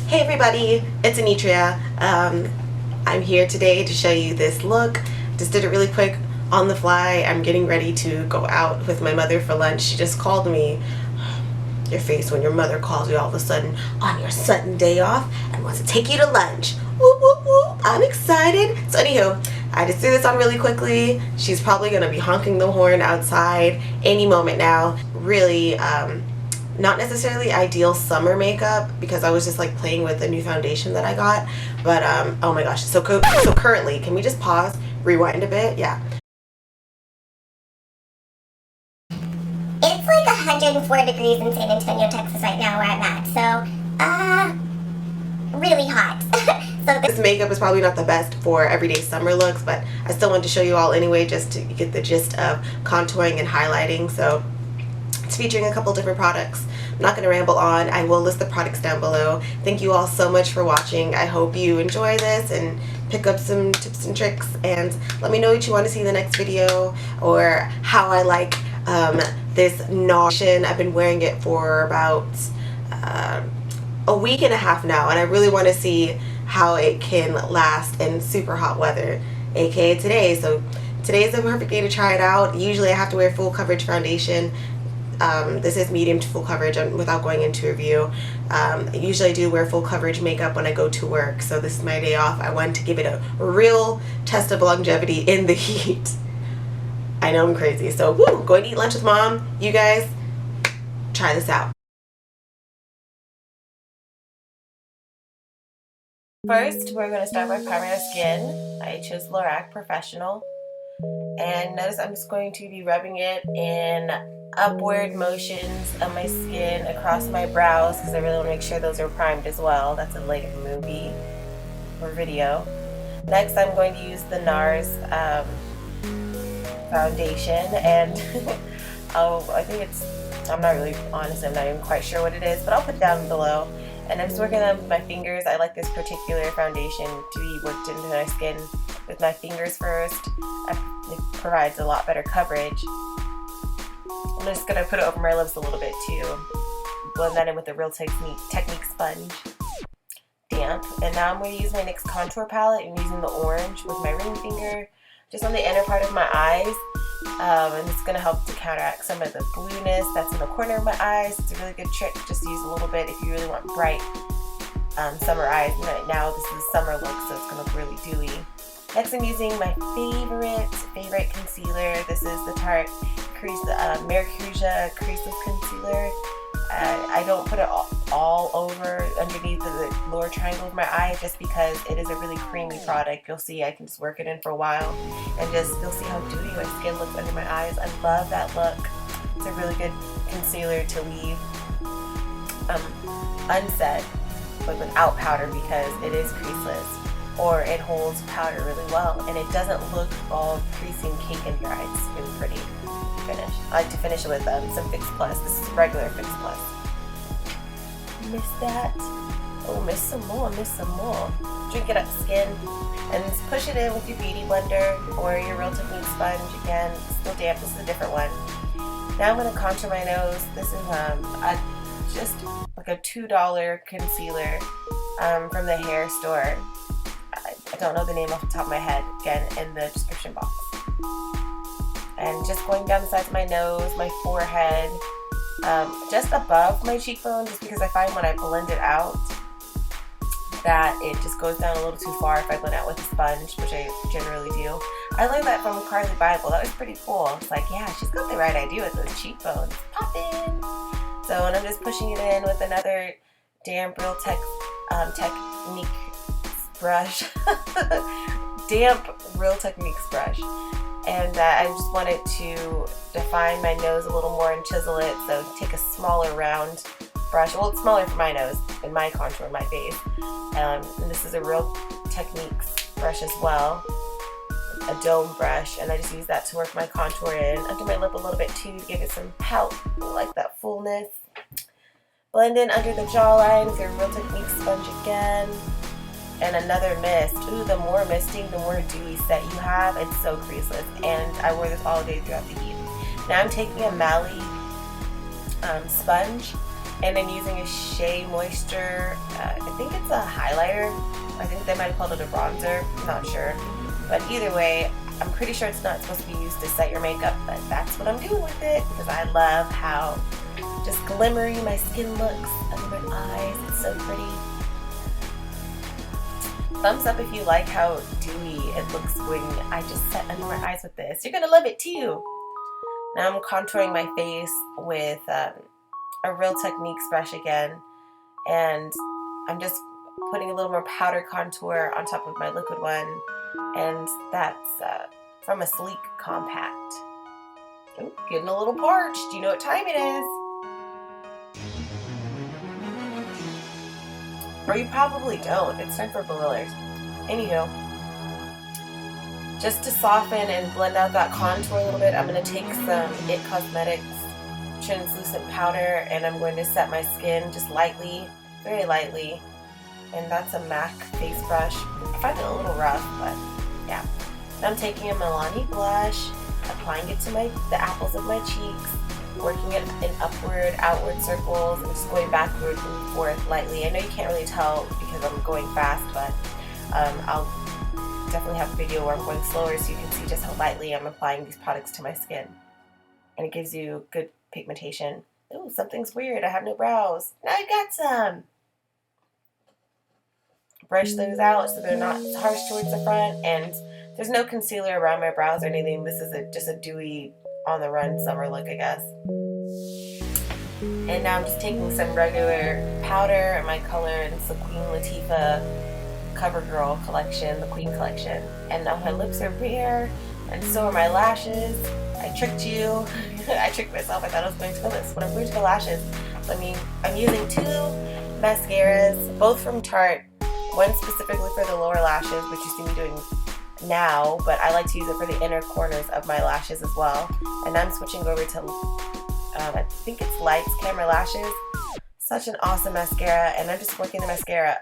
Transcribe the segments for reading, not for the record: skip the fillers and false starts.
Hey everybody, it's Anitria. I'm here today to show you this look. Just did it really quick on the fly. I'm getting ready to go out with my mother for lunch. She just called me. Your face when your mother calls you all of a sudden on your sudden day off and wants to take you to lunch. Whoop, whoop, whoop. I'm excited. So anywho, I just threw this on really quickly. She's probably going to be honking the horn outside any moment now. Really, not necessarily ideal summer makeup because I was just like playing with the new foundation that I got. But oh my gosh. So currently, can we just pause, rewind a bit? Yeah. It's like 104 degrees in San Antonio, Texas right now where I'm at, so, really hot. So this makeup is probably not the best for everyday summer looks, but I still wanted to show you all anyway just to get the gist of contouring and highlighting. So it's featuring a couple different products. I'm not going to ramble on. I will list the products down below. Thank you all so much for watching. I hope you enjoy this and pick up some tips and tricks, and let me know what you want to see in the next video or how I like this Nars. I've been wearing it for about a week and a half now, and I really want to see how it can last in super hot weather, aka today. So today is the perfect day to try it out. Usually I have to wear full coverage foundation. This is medium to full coverage without going into review. Usually I do wear full coverage makeup when I go to work, so this is my day off. I wanted to give it a real test of longevity in the heat. I know I'm crazy. So woo, going to eat lunch with mom. You guys, try this out. First, we're going to start by priming our skin. I chose Lorac Professional. And notice I'm just going to be rubbing it in upward motions of my skin across my brows because I really want to make sure those are primed as well. That's a later movie or video. Next, I'm going to use the Nars foundation, and I think it's, I'm not really honest, I'm not even quite sure what it is, but I'll put it down below. And I'm just working on with my fingers. I like this particular foundation to be worked into my skin with my fingers first. It provides a lot better coverage. I'm just going to put it over my lips a little bit too. Blend that in with the Real Technique sponge. Damp. And now I'm going to use my NYX contour palette and using the orange with my ring finger just on the inner part of my eyes. And it's going to help to counteract some of the blueness that's in the corner of my eyes. It's a really good trick just to use a little bit if you really want bright summer eyes. And right now this is a summer look, so it's going to look really dewy. Next, I'm using my favorite concealer. This is the Tarte Maracuja Creaseless Concealer. I don't put it all over underneath the lower triangle of my eye just because it is a really creamy product. You'll see I can just work it in for a while and you'll see how dewy my skin looks under my eyes. I love that look. It's a really good concealer to leave unset but without powder because it is creaseless, or it holds powder really well and it doesn't look all creasy and cake and dry. It's really pretty finish. I like to finish it with some Fix Plus. This is regular Fix Plus. Missed that. Oh, missed some more, Drink it up skin and just push it in with your beauty blender or your Real Technique sponge. Again, it's still damp. This is a different one. Now I'm going to contour my nose. This is just like a $2 concealer from the hair store. I don't know the name off the top of my head. Again, in the description box. And just going down the sides of my nose, my forehead, just above my cheekbone, just because I find when I blend it out that it just goes down a little too far if I blend out with a sponge, which I generally do. I learned that from Carly Bible. That was pretty cool. It's like, yeah, she's got the right idea with those cheekbones. Pop in! So, and I'm just pushing it in with another damp Real Technique brush. Damp Real Techniques brush. And I just wanted to define my nose a little more and chisel it. So take a smaller round brush. Well, it's smaller for my nose and my contour, my face. And this is a Real Techniques brush as well. A dome brush. And I just use that to work my contour in under my lip a little bit too to give it some pout. I like that fullness. Blend in under the jawline with your Real Techniques sponge again. And another mist. Ooh, the more misting, the more dewy set you have. It's so creaseless. And I wore this all day throughout the heat. Now I'm taking a Mally sponge and I'm using a Shea Moisture. It's think it's a highlighter. I think they might have called it a bronzer. I'm not sure. But either way, I'm pretty sure it's not supposed to be used to set your makeup, but that's what I'm doing with it because I love how just glimmery my skin looks under my eyes. It's so pretty. Thumbs up if you like how dewy it looks when I just set under my eyes with this. You're gonna love it too. Now I'm contouring my face with a Real Techniques brush again, and I'm just putting a little more powder contour on top of my liquid one, and that's from a Sleek Compact. Ooh, getting a little parched. You know what time it is. Or you probably don't. It's time for blenders. Anywho, just to soften and blend out that contour a little bit, I'm going to take some itCosmetics translucent powder and I'm going to set my skin just lightly, very lightly. And that's a MAC face brush. I find it a little rough, but yeah. Now I'm taking a Milani blush, applying it to the apples of my cheeks, working it in upward, outward circles, and just going backward and forth lightly. I know you can't really tell because I'm going fast, but I'll definitely have a video where I'm going slower so you can see just how lightly I'm applying these products to my skin. And it gives you good pigmentation. Ooh, something's weird. I have no brows. Now I got some. Brush those out so they're not harsh towards the front, and there's no concealer around my brows or anything. This is just a dewy, on the run summer look, I guess. And now I'm just taking some regular powder and my color, and it's the Queen Latifah CoverGirl collection, the Queen collection. And now my lips are bare, and so are my lashes. I tricked you. I tricked myself. I thought I was going to go this, but I'm going to go lashes. I'm using two mascaras, both from Tarte. One specifically for the lower lashes, which you see me doing now, but I like to use it for the inner corners of my lashes as well. And I'm switching over to, I think it's Lights Camera Lashes. Such an awesome mascara, and I'm just working the mascara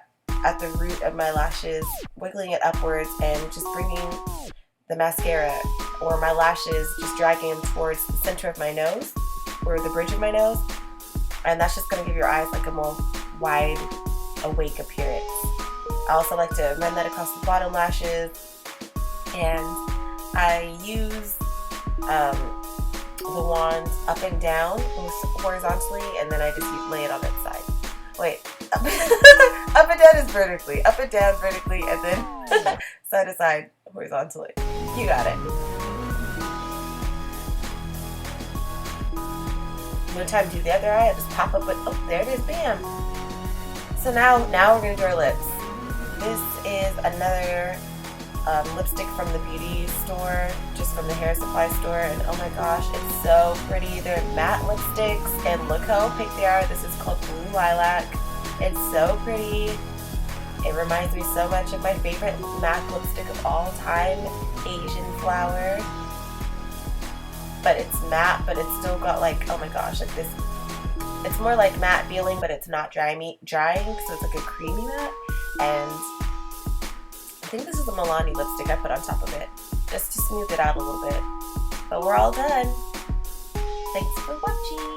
at the root of my lashes, wiggling it upwards, and just bringing the mascara or my lashes, just dragging them towards the center of my nose, or the bridge of my nose. And that's just going to give your eyes like a more wide, awake appearance. I also like to run that across the bottom lashes, and I use the wand up and down horizontally, and then I just lay it on its side. Wait, up and down is vertically, up and down vertically, and then side to side horizontally. You got it. No time to do the other eye. I just pop up with, oh, there it is, bam. So now we're gonna do our lips. This is another lipstick from the beauty store, just from the hair supply store, and oh my gosh, it's so pretty. They're matte lipsticks, and look how opaque they are. This is called Blue Lilac. It's so pretty. It reminds me so much of my favorite MAC lipstick of all time, Asian Flower. But it's matte, but it's still got like, oh my gosh, like this. It's more like matte feeling, but it's not drying, so it's like a creamy matte. And I think this is a Milani lipstick I put on top of it, just to smooth it out a little bit. But we're all done. Thanks for watching.